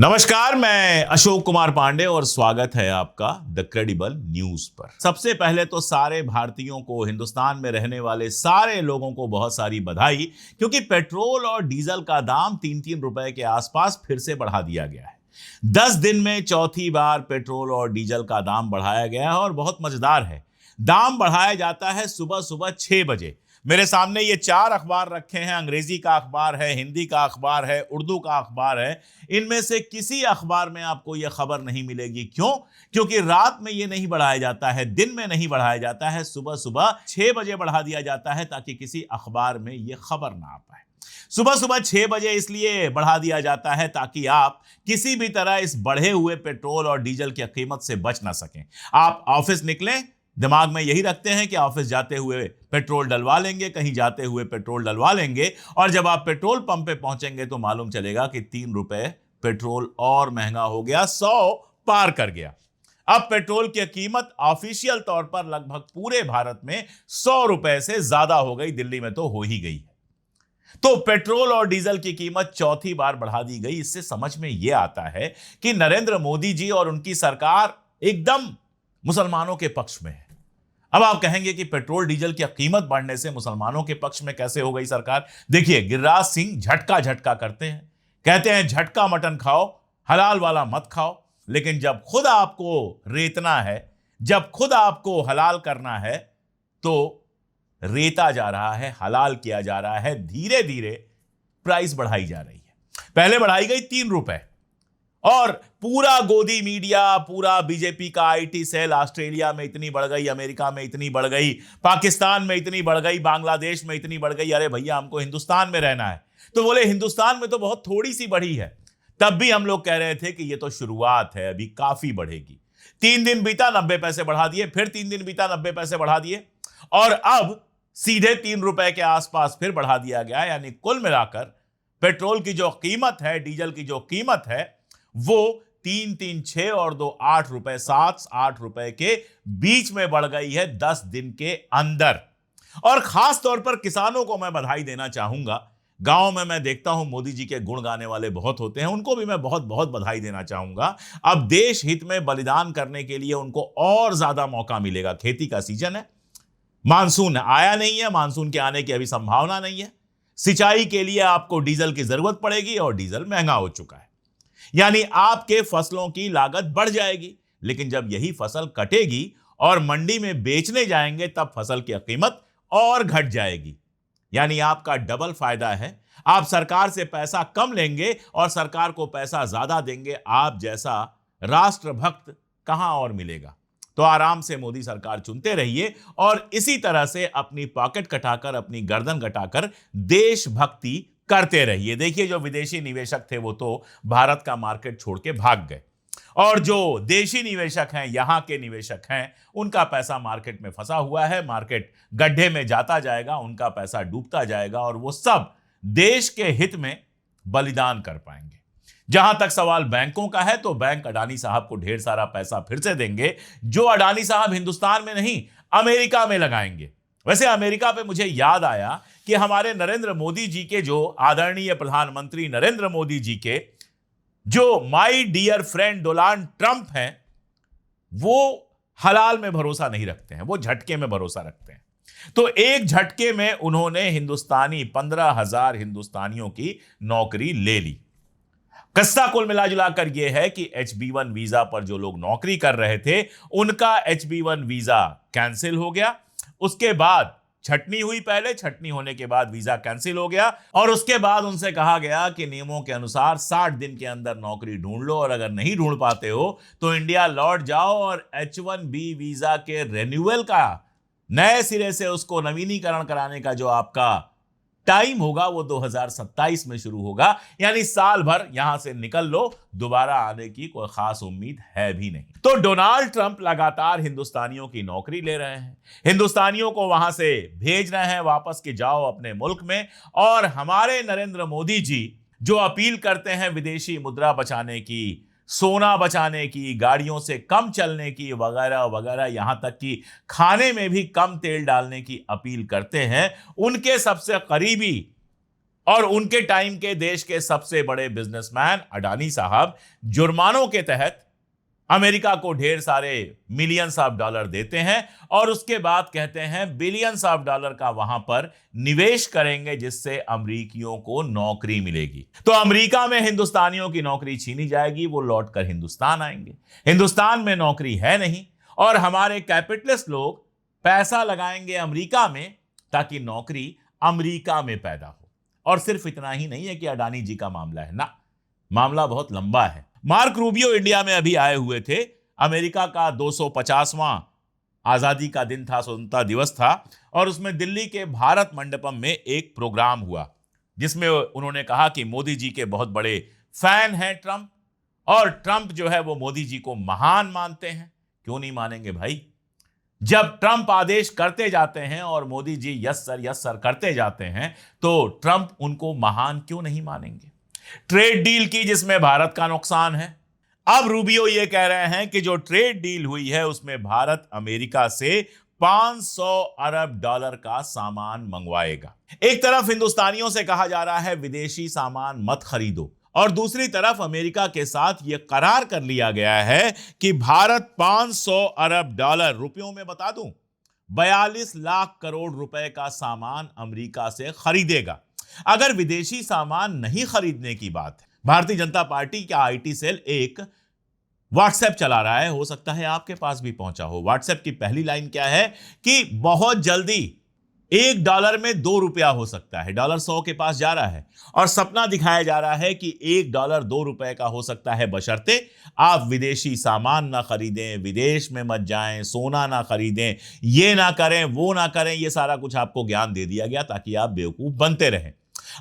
नमस्कार, मैं अशोक कुमार पांडे और स्वागत है आपका द क्रेडिबल न्यूज पर। सबसे पहले तो सारे भारतीयों को, हिंदुस्तान में रहने वाले सारे लोगों को बहुत सारी बधाई, क्योंकि पेट्रोल और डीजल का दाम 3-3 रुपए के आसपास फिर से बढ़ा दिया गया है। 10 दिन में चौथी बार पेट्रोल और डीजल का दाम बढ़ाया गया है और बहुत मजेदार है। दाम बढ़ाया जाता है सुबह सुबह 6 बजे। मेरे सामने ये 4 अखबार रखे हैं। अंग्रेजी का अखबार है, हिंदी का अखबार है, उर्दू का अखबार है। इनमें से किसी अखबार में आपको यह खबर नहीं मिलेगी। क्यों? क्योंकि रात में यह नहीं बढ़ाया जाता है, दिन में नहीं बढ़ाया जाता है, सुबह सुबह 6 बजे बढ़ा दिया जाता है ताकि किसी अखबार में यह खबर ना आ पाए। सुबह सुबह 6 बजे इसलिए बढ़ा दिया जाता है ताकि आप किसी भी तरह इस बढ़े हुए पेट्रोल और डीजल की कीमत से बच ना सकें। आप ऑफिस निकलें, दिमाग में यही रखते हैं कि ऑफिस जाते हुए पेट्रोल डलवा लेंगे, कहीं जाते हुए पेट्रोल डलवा लेंगे, और जब आप पेट्रोल पंप पे पहुंचेंगे तो मालूम चलेगा कि 3 रुपए पेट्रोल और महंगा हो गया, 100 पार कर गया। अब पेट्रोल की कीमत ऑफिशियल तौर पर लगभग पूरे भारत में 100 रुपए से ज्यादा हो गई। दिल्ली में तो हो ही गई है। तो पेट्रोल और डीजल की कीमत चौथी बार बढ़ा दी गई। इससे समझ में यह आता है कि नरेंद्र मोदी जी और उनकी सरकार एकदम मुसलमानों के पक्ष में है। अब आप कहेंगे कि पेट्रोल डीजल की कीमत बढ़ने से मुसलमानों के पक्ष में कैसे हो गई सरकार? देखिए, गिरिराज सिंह झटका करते हैं, कहते हैं झटका मटन खाओ, हलाल वाला मत खाओ। लेकिन जब खुद आपको रेतना है, जब खुद आपको हलाल करना है, तो रेता जा रहा है, हलाल किया जा रहा है। धीरे धीरे प्राइस बढ़ाई जा रही है। पहले बढ़ाई गई 3 रुपए, और पूरा गोदी मीडिया, पूरा बीजेपी का आईटी सेल ऑस्ट्रेलिया में इतनी बढ़ गई, अमेरिका में इतनी बढ़ गई, पाकिस्तान में इतनी बढ़ गई, बांग्लादेश में इतनी बढ़ गई। अरे भैया, हमको हिंदुस्तान में रहना है। तो बोले हिंदुस्तान में तो बहुत थोड़ी सी बढ़ी है। तब भी हम लोग कह रहे थे कि ये तो शुरुआत है, अभी काफी बढ़ेगी। 3 दिन बीता, 90 पैसे बढ़ा दिए, फिर 3 दिन बीता, 90 पैसे बढ़ा दिए, और अब सीधे 3 रुपए के आसपास फिर बढ़ा दिया गया। यानी कुल मिलाकर पेट्रोल की जो कीमत है, डीजल की जो कीमत है, वो 3 6 और 2 8 रुपए, 7-8 रुपए के बीच में बढ़ गई है 10 दिन के अंदर। और खास तौर पर किसानों को मैं बधाई देना चाहूंगा। गांव में मैं देखता हूं मोदी जी के गुण गाने वाले बहुत होते हैं, उनको भी मैं बहुत बहुत बधाई देना चाहूंगा। अब देश हित में बलिदान करने के लिए उनको और ज्यादा मौका मिलेगा। खेती का सीजन है, मानसून आया नहीं है, मानसून के आने की अभी संभावना नहीं है। सिंचाई के लिए आपको डीजल की जरूरत पड़ेगी और डीजल महंगा हो चुका है। यानी आपके फसलों की लागत बढ़ जाएगी। लेकिन जब यही फसल कटेगी और मंडी में बेचने जाएंगे, तब फसल की कीमत और घट जाएगी। यानी आपका डबल फायदा है। आप सरकार से पैसा कम लेंगे और सरकार को पैसा ज्यादा देंगे। आप जैसा राष्ट्रभक्त कहां और मिलेगा? तो आराम से मोदी सरकार चुनते रहिए और इसी तरह से अपनी पॉकेट कटाकर, अपनी गर्दन कटाकर देशभक्ति करते रहिए। देखिए, जो विदेशी निवेशक थे वो तो भारत का मार्केट छोड़ के भाग गए, और जो देशी निवेशक हैं, यहां के निवेशक हैं, उनका पैसा मार्केट में फंसा हुआ है। मार्केट गड्ढे में जाता जाएगा, उनका पैसा डूबता जाएगा, और वो सब देश के हित में बलिदान कर पाएंगे। जहां तक सवाल बैंकों का है, तो बैंक अडानी साहब को ढेर सारा पैसा फिर से देंगे, जो अडानी साहब हिंदुस्तान में नहीं, अमेरिका में लगाएंगे। वैसे अमेरिका पे मुझे याद आया कि हमारे नरेंद्र मोदी जी के, जो आदरणीय प्रधानमंत्री नरेंद्र मोदी जी के जो my dear friend Donald Trump हैं, वो हलाल में भरोसा नहीं रखते हैं, वो झटके में भरोसा रखते हैं। तो एक झटके में उन्होंने 15,000 हिंदुस्तानियों की नौकरी ले ली। किस्सा कुल मिलाजुलाकर यह है कि H-1B वीजा पर जो लोग नौकरी कर रहे थे, उनका H-1B वीजा कैंसिल हो गया। उसके बाद छटनी हुई, पहले छटनी होने के बाद वीजा कैंसिल हो गया, और उसके बाद उनसे कहा गया कि नियमों के अनुसार 60 दिन के अंदर नौकरी ढूंढ लो, और अगर नहीं ढूंढ पाते हो तो इंडिया लौट जाओ और H-1B वीजा के रिन्यूअल का, नए सिरे से उसको नवीनीकरण कराने का जो आपका टाइम होगा, वो 2027 में शुरू होगा। यानी साल भर यहां से निकल लो, दोबारा आने की कोई खास उम्मीद है भी नहीं। तो डोनाल्ड ट्रंप लगातार हिंदुस्तानियों की नौकरी ले रहे हैं, हिंदुस्तानियों को वहां से भेज रहे हैं वापस कि जाओ अपने मुल्क में। और हमारे नरेंद्र मोदी जी जो अपील करते हैं विदेशी मुद्रा बचाने की, सोना बचाने की, गाड़ियों से कम चलने की, वगैरह वगैरह, यहां तक कि खाने में भी कम तेल डालने की अपील करते हैं, उनके सबसे करीबी और उनके टाइम के देश के सबसे बड़े बिजनेसमैन अडानी साहब जुर्मानों के तहत अमेरिका को ढेर सारे मिलियंस ऑफ डॉलर देते हैं और उसके बाद कहते हैं बिलियंस ऑफ डॉलर का वहां पर निवेश करेंगे जिससे अमेरिकियों को नौकरी मिलेगी। तो अमेरिका में हिंदुस्तानियों की नौकरी छीनी जाएगी, वो लौटकर हिंदुस्तान आएंगे। हिंदुस्तान में नौकरी है नहीं और हमारे कैपिटलिस्ट लोग पैसा लगाएंगे अमेरिका में ताकि नौकरी अमेरिका में पैदा हो। और सिर्फ इतना ही नहीं है कि अडानी जी का मामला है ना, मामला बहुत लंबा है। मार्क रूबियो इंडिया में अभी आए हुए थे। अमेरिका का 250वां आजादी का दिन था, स्वतंत्रता दिवस था, और उसमें दिल्ली के भारत मंडपम में एक प्रोग्राम हुआ जिसमें उन्होंने कहा कि मोदी जी के बहुत बड़े फैन हैं ट्रंप, और ट्रंप जो है वो मोदी जी को महान मानते हैं। क्यों नहीं मानेंगे भाई? जब ट्रंप आदेश करते जाते हैं और मोदी जी यस सर करते जाते हैं तो ट्रंप उनको महान क्यों नहीं मानेंगे? ट्रेड डील की जिसमें भारत का नुकसान है। अब रूबियो ये कह रहे हैं कि जो ट्रेड डील हुई है उसमें भारत अमेरिका से 500 अरब डॉलर का सामान मंगवाएगा। एक तरफ हिंदुस्तानियों से कहा जा रहा है विदेशी सामान मत खरीदो, और दूसरी तरफ अमेरिका के साथ यह करार कर लिया गया है कि भारत 500 अरब डॉलर, रुपयों में बता दूं, 42 लाख करोड़ रुपए का सामान अमेरिका से खरीदेगा। अगर विदेशी सामान नहीं खरीदने की बात है, भारतीय जनता पार्टी का आईटी सेल एक व्हाट्सएप चला रहा है, हो सकता है आपके पास भी पहुंचा हो। व्हाट्सएप की पहली लाइन क्या है कि बहुत जल्दी $1 में ₹2 हो सकता है। $100 के पास जा रहा है और सपना दिखाया जा रहा है कि $1 ₹2 का हो सकता है, बशर्ते आप विदेशी सामान ना खरीदें, विदेश में मत जाएं, सोना ना खरीदें, ये ना करें, वो ना करें। ये सारा कुछ आपको ज्ञान दे दिया गया ताकि आप बेवकूफ बनते रहें।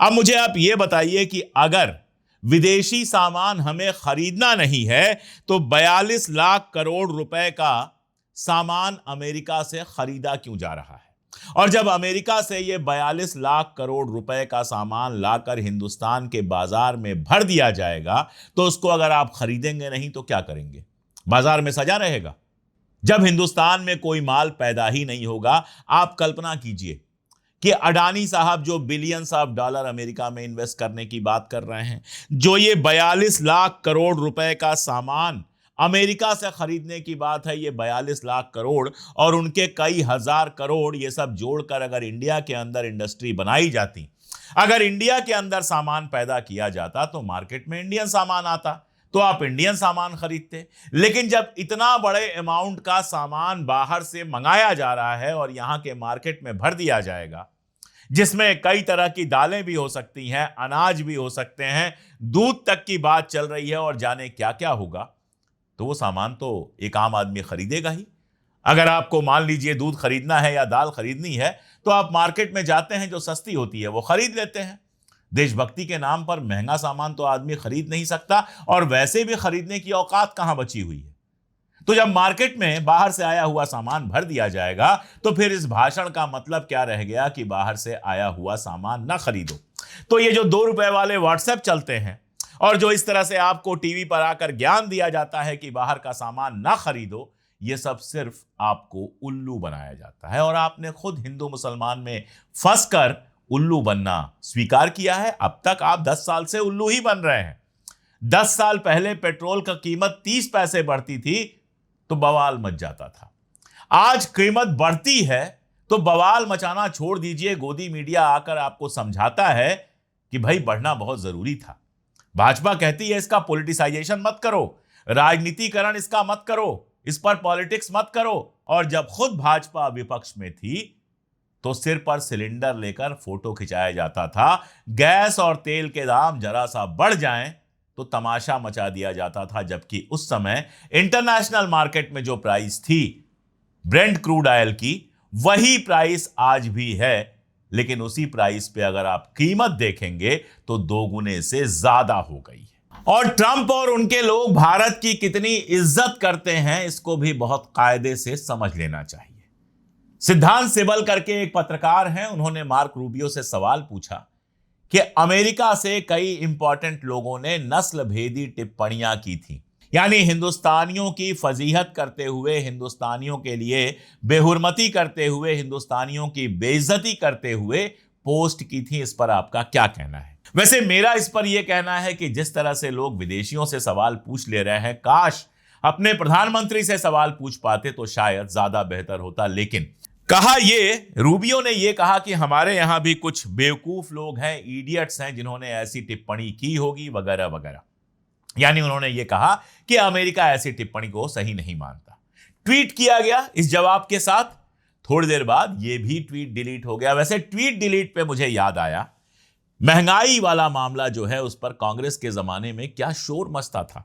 अब मुझे आप ये बताइए कि अगर विदेशी सामान हमें खरीदना नहीं है तो 42 लाख करोड़ रुपए का सामान अमेरिका से खरीदा क्यों जा रहा है? और जब अमेरिका से ये 42 लाख करोड़ रुपए का सामान लाकर हिंदुस्तान के बाजार में भर दिया जाएगा तो उसको अगर आप खरीदेंगे नहीं तो क्या करेंगे? बाजार में सजा रहेगा। जब हिंदुस्तान में कोई माल पैदा ही नहीं होगा, आप कल्पना कीजिए कि अडानी साहब जो बिलियंस ऑफ डॉलर अमेरिका में इन्वेस्ट करने की बात कर रहे हैं, जो ये 42 लाख करोड़ रुपए का सामान अमेरिका से खरीदने की बात है, ये 42 लाख करोड़ और उनके कई हजार करोड़, ये सब जोड़कर अगर इंडिया के अंदर इंडस्ट्री बनाई जाती, अगर इंडिया के अंदर सामान पैदा किया जाता तो मार्केट में इंडियन सामान आता, तो आप इंडियन सामान खरीदते। लेकिन जब इतना बड़े अमाउंट का सामान बाहर से मंगाया जा रहा है और यहां के मार्केट में भर दिया जाएगा, जिसमें कई तरह की दालें भी हो सकती हैं, अनाज भी हो सकते हैं, दूध तक की बात चल रही है और जाने क्या क्या होगा, तो वो सामान तो एक आम आदमी खरीदेगा ही। अगर आपको मान लीजिए दूध खरीदना है या दाल खरीदनी है तो आप मार्केट में जाते हैं, जो सस्ती होती है वो खरीद लेते हैं। देशभक्ति के नाम पर महंगा सामान तो आदमी खरीद नहीं सकता, और वैसे भी खरीदने की औकात कहां बची हुई है। तो जब मार्केट में बाहर से आया हुआ सामान भर दिया जाएगा तो फिर इस भाषण का मतलब क्या रह गया कि बाहर से आया हुआ सामान ना खरीदो। तो ये जो ₹2 वाले व्हाट्सएप चलते हैं और जो इस तरह से आपको टीवी पर आकर ज्ञान दिया जाता है कि बाहर का सामान ना खरीदो, ये सब सिर्फ आपको उल्लू बनाया जाता है। और आपने खुद हिंदू मुसलमान में फंसकर उल्लू बनना स्वीकार किया है। अब तक आप 10 साल से उल्लू ही बन रहे हैं। 10 साल पहले पेट्रोल का कीमत 30 पैसे बढ़ती थी तो बवाल मच जाता था। आज कीमत बढ़ती है तो बवाल मचाना छोड़ दीजिए, गोदी मीडिया आकर आपको समझाता है कि भाई बढ़ना बहुत जरूरी था। भाजपा कहती है इसका पॉलिटिसाइजेशन मत करो, राजनीतिकरण इसका मत करो, इस पर पॉलिटिक्स मत करो। और जब खुद भाजपा विपक्ष में थी तो सिर पर सिलेंडर लेकर फोटो खिंचाया जाता था। गैस और तेल के दाम जरा सा बढ़ जाएं तो तमाशा मचा दिया जाता था, जबकि उस समय इंटरनेशनल मार्केट में जो प्राइस थी ब्रेंट क्रूड ऑयल की, वही प्राइस आज भी है। लेकिन उसी प्राइस पे अगर आप कीमत देखेंगे तो 2 गुने से ज्यादा हो गई है। और ट्रंप और उनके लोग भारत की कितनी इज्जत करते हैं, इसको भी बहुत कायदे से समझ लेना चाहिए। सिद्धांत सिबल करके एक पत्रकार हैं, उन्होंने मार्क रूबियो से सवाल पूछा कि अमेरिका से कई इंपॉर्टेंट लोगों ने नस्ल भेदी टिप्पणियां की थी, यानी हिंदुस्तानियों की फजीहत करते हुए, हिंदुस्तानियों के लिए बेहुरमती करते हुए, हिंदुस्तानियों की बेइज्जती करते हुए पोस्ट की थी, इस पर आपका क्या कहना है? वैसे मेरा इस पर यह कहना है कि जिस तरह से लोग विदेशियों से सवाल पूछ ले रहे हैं, काश अपने प्रधानमंत्री से सवाल पूछ पाते तो शायद ज्यादा बेहतर होता। लेकिन कहा ये, रूबियो ने यह कहा कि हमारे यहां भी कुछ बेवकूफ लोग हैं, इडियट्स हैं, जिन्होंने ऐसी टिप्पणी की होगी वगैरह वगैरह। यानी उन्होंने यह कहा कि अमेरिका ऐसी टिप्पणी को सही नहीं मानता। ट्वीट किया गया इस जवाब के साथ। थोड़ी देर बाद यह भी ट्वीट डिलीट हो गया। वैसे ट्वीट डिलीट पे मुझे याद आया, महंगाई वाला मामला जो है, उस पर कांग्रेस के जमाने में क्या शोर मचता था।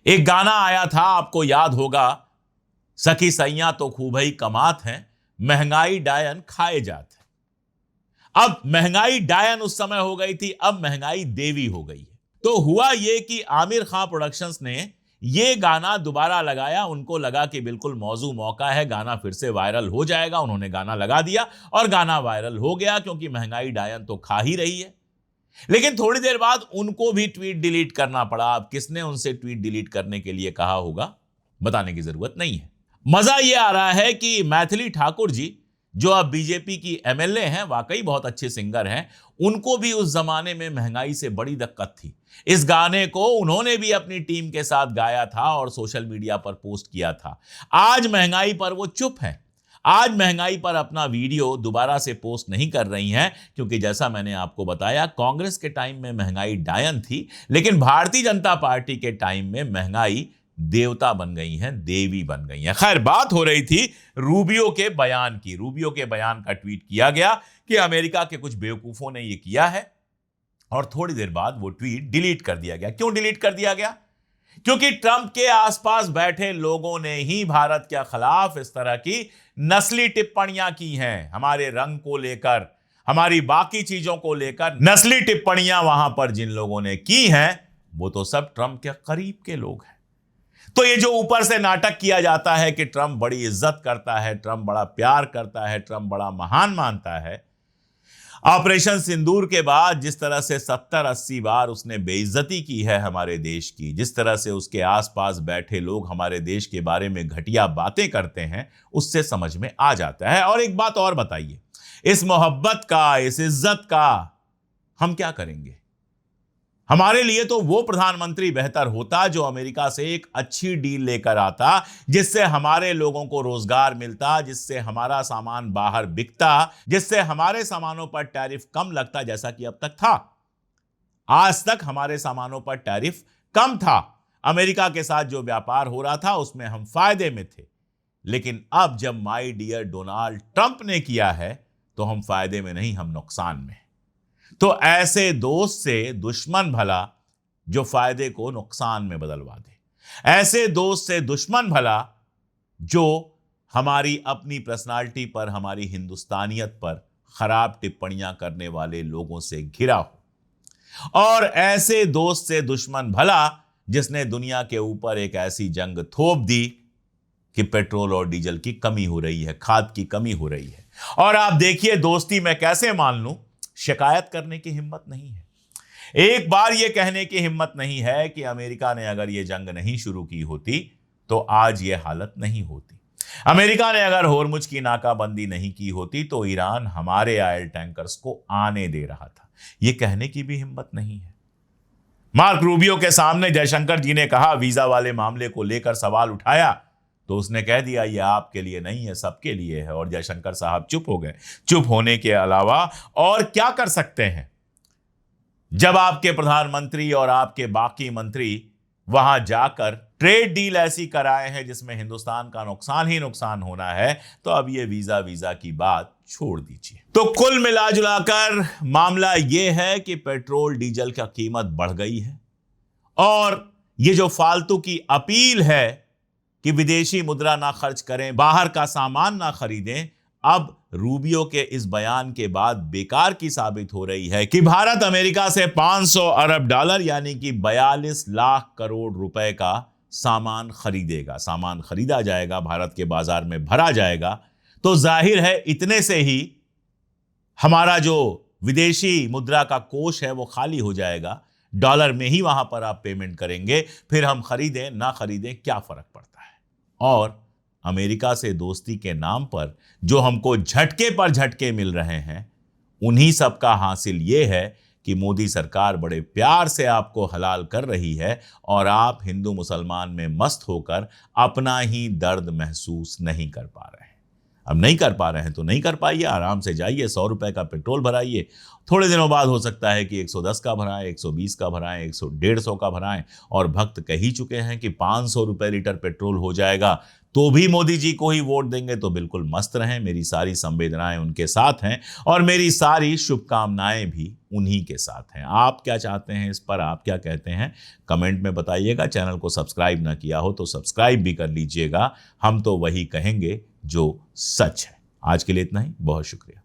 एक गाना आया था, आपको याद होगा, सखी सैया तो खूब ही कमात हैं, महंगाई डायन खाए जात है। अब महंगाई डायन उस समय हो गई थी, अब महंगाई देवी हो गई है। तो हुआ यह कि आमिर खान प्रोडक्शंस ने यह गाना दोबारा लगाया। उनको लगा कि बिल्कुल मौजू मौका है, गाना फिर से वायरल हो जाएगा। उन्होंने गाना लगा दिया और गाना वायरल हो गया, क्योंकि महंगाई डायन तो खा ही रही है। लेकिन थोड़ी देर बाद उनको भी ट्वीट डिलीट करना पड़ा। अब किसने उनसे ट्वीट डिलीट करने के लिए कहा होगा, बताने की जरूरत नहीं है। मजा यह आ रहा है कि मैथिली ठाकुर जी, जो अब बीजेपी की एमएलए हैं, वाकई बहुत अच्छे सिंगर हैं, उनको भी उस जमाने में महंगाई से बड़ी दिक्कत थी। इस गाने को उन्होंने भी अपनी टीम के साथ गाया था और सोशल मीडिया पर पोस्ट किया था। आज महंगाई पर वो चुप हैं। आज महंगाई पर अपना वीडियो दोबारा से पोस्ट नहीं कर रही हैं, क्योंकि जैसा मैंने आपको बताया, कांग्रेस के टाइम में महंगाई डायन थी, लेकिन भारतीय जनता पार्टी के टाइम में महंगाई देवता बन गई हैं, देवी बन गई हैं। खैर, बात हो रही थी रूबियो के बयान की। रूबियो के बयान का ट्वीट किया गया कि अमेरिका के कुछ बेवकूफों ने यह किया है, और थोड़ी देर बाद वो ट्वीट डिलीट कर दिया गया। क्यों डिलीट कर दिया गया? क्योंकि ट्रंप के आसपास बैठे लोगों ने ही भारत के खिलाफ इस तरह की नस्ली टिप्पणियां की हैं। हमारे रंग को लेकर, हमारी बाकी चीजों को लेकर नस्ली टिप्पणियां वहां पर जिन लोगों ने की हैं, वो तो सब ट्रंप के करीब के लोग हैं। तो ये जो ऊपर से नाटक किया जाता है कि ट्रंप बड़ी इज्जत करता है, ट्रंप बड़ा प्यार करता है, ट्रंप बड़ा महान मानता है, ऑपरेशन सिंदूर के बाद जिस तरह से 70-80 बार उसने बेइज्जती की है हमारे देश की, जिस तरह से उसके आसपास बैठे लोग हमारे देश के बारे में घटिया बातें करते हैं, उससे समझ में आ जाता है। और एक बात और बताइए, इस मोहब्बत का, इस इज्जत का हम क्या करेंगे? हमारे लिए तो वो प्रधानमंत्री बेहतर होता जो अमेरिका से एक अच्छी डील लेकर आता, जिससे हमारे लोगों को रोजगार मिलता, जिससे हमारा सामान बाहर बिकता, जिससे हमारे सामानों पर टैरिफ कम लगता, जैसा कि अब तक था। आज तक हमारे सामानों पर टैरिफ कम था। अमेरिका के साथ जो व्यापार हो रहा था उसमें हम फायदे में थे। लेकिन अब जब माय डियर डोनाल्ड ट्रंप ने किया है, तो हम फायदे में नहीं, हम नुकसान में। तो ऐसे दोस्त से दुश्मन भला जो फायदे को नुकसान में बदलवा दे। ऐसे दोस्त से दुश्मन भला जो हमारी अपनी पर्सनालिटी पर, हमारी हिंदुस्तानियत पर खराब टिप्पणियां करने वाले लोगों से घिरा हो। और ऐसे दोस्त से दुश्मन भला जिसने दुनिया के ऊपर एक ऐसी जंग थोप दी कि पेट्रोल और डीजल की कमी हो रही है, खाद की कमी हो रही है। और आप देखिए, दोस्ती मैं कैसे मान लूं, शिकायत करने की हिम्मत नहीं है। एक बार यह कहने की हिम्मत नहीं है कि अमेरिका ने अगर यह जंग नहीं शुरू की होती तो आज यह हालत नहीं होती। अमेरिका ने अगर होर्मुज की नाकाबंदी नहीं की होती तो ईरान हमारे ऑयल टैंकर्स को आने दे रहा था। यह कहने की भी हिम्मत नहीं है। मार्क रूबियो के सामने जयशंकर जी ने कहा, वीजा वाले मामले को लेकर सवाल उठाया, तो उसने कह दिया ये आपके लिए नहीं है, सबके लिए है। और जयशंकर साहब चुप हो गए। चुप होने के अलावा और क्या कर सकते हैं, जब आपके प्रधानमंत्री और आपके बाकी मंत्री वहां जाकर ट्रेड डील ऐसी कराए हैं जिसमें हिंदुस्तान का नुकसान ही नुकसान होना है, तो अब ये वीजा की बात छोड़ दीजिए। तो कुल मिलाजुलाकर मामला यह है कि पेट्रोल डीजल का कीमत बढ़ गई है, और ये जो फालतू की अपील है कि विदेशी मुद्रा ना खर्च करें, बाहर का सामान ना खरीदें, अब रूबियो के इस बयान के बाद बेकार की साबित हो रही है कि भारत अमेरिका से 500 अरब डॉलर यानी कि 42 लाख करोड़ रुपए का सामान खरीदेगा। सामान खरीदा जाएगा, भारत के बाजार में भरा जाएगा, तो जाहिर है इतने से ही हमारा जो विदेशी मुद्रा का कोष है वो खाली हो जाएगा। डॉलर में ही वहां पर आप पेमेंट करेंगे, फिर हम खरीदें ना खरीदें क्या फर्क पड़ता है। और अमेरिका से दोस्ती के नाम पर जो हमको झटके पर झटके मिल रहे हैं, उन्हीं सब का हासिल ये है कि मोदी सरकार बड़े प्यार से आपको हलाल कर रही है और आप हिंदू मुसलमान में मस्त होकर अपना ही दर्द महसूस नहीं कर पा रहे हैं। अब नहीं कर पा रहे हैं तो नहीं कर पाइए, आराम से जाइए, 100 रुपए का पेट्रोल भराइए। थोड़े दिनों बाद हो सकता है कि 110 का भराएं, 120 का भराएं, 150 का भराएं, और भक्त कह ही चुके हैं कि 500 रुपए लीटर पेट्रोल हो जाएगा तो भी मोदी जी को ही वोट देंगे। तो बिल्कुल मस्त रहें, मेरी सारी संवेदनाएं उनके साथ हैं और मेरी सारी शुभकामनाएं भी उन्हीं के साथ हैं। आप क्या चाहते हैं इस पर, आप क्या कहते हैं, कमेंट में बताइएगा। चैनल को सब्सक्राइब ना किया हो तो सब्सक्राइब भी कर लीजिएगा। हम तो वही कहेंगे जो सच है। आज के लिए इतना ही, बहुत शुक्रिया।